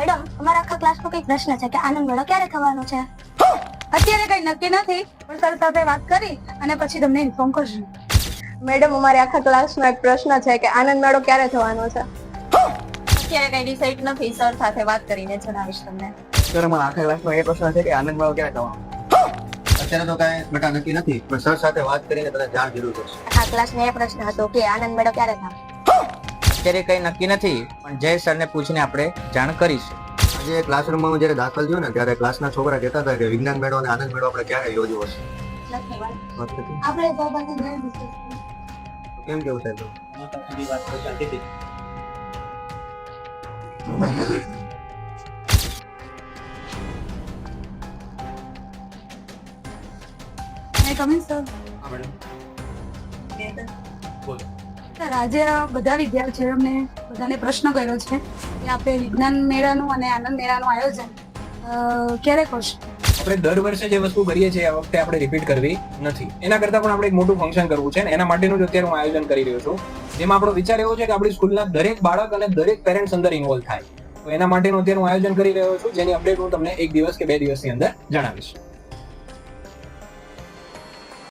Madam, અમારા આખા ક્લાસનો કઈ પ્રશ્ન છે કે આનંદ મેળો ક્યારે થવાનો છે? અત્યારે કઈ નક્કી નથી, પણ સર સાથે વાત કરી અને પછી તમને ઇન્ફોર્મ કરશું. મેડમ, અમારે આખા ક્લાસનો એક પ્રશ્ન છે કે આનંદ મેળો ક્યારે થવાનો છે? અત્યારે કઈ ડિસાઈડ નથી, સર સાથે વાત કરીને જણાવીશ તમને. સર અમારા આખા ક્લાસનો એ પ્રશ્ન છે કે આનંદ મેળો ક્યારે થવાનો? અત્યારે તો કઈ બેટા નક્કી નથી, પણ સર સાથે વાત કરીને તને જાણ જરૂર કરશે. આખા ક્લાસનો એ પ્રશ્ન હતો કે આનંદ મેળો ક્યારે થાય? અત્યારે કઈ નક્કી નથી, પણ જય સરને પૂછીને આપણે જાણ કરીશું. આજે ક્લાસરૂમમાં હું જ્યારે દાખલ થયો ને ત્યારે ક્લાસના છોકરા કહેતા હતા કે વિજ્ઞાન મેળો અને આનંદ મેળો આપણે ક્યારે યોજવો છે. નથી વાત. વાત નથી. આપણે તો બંને જણ discuss કરીએ. તો કેમ કેવું સાહેબ? May I come in, sir? Sir, આજે બધા વિદ્યાર્થીઓને બધાને પ્રશ્ન કર્યો છે કે આપણે વિજ્ઞાન મેળાનું અને આનંદ મેળાનું આયોજન ક્યારે કરશું? આપણે દર વર્ષે જે વસ્તુ કરીએ છીએ આ વખતે આપણે રિપીટ કરવી નથી. એના કરતાં પણ આપણે એક મોટું ફંક્શન કરવું છે ને એના માટેનું જ અત્યારે હું આયોજન કરી રહ્યો છું. જેમાં આપણો વિચાર એવો છે કે આપણી સ્કૂલના દરેક બાળક અને દરેક પેરેન્ટ્સ અંદર ઇન્વોલ્વ થાય. તો એના માટેનું અત્યારે હું આયોજન કરી રહ્યો છું, જેની અપડેટ હું તમને 1 દિવસ કે 2 દિવસની અંદર જણાવીશ.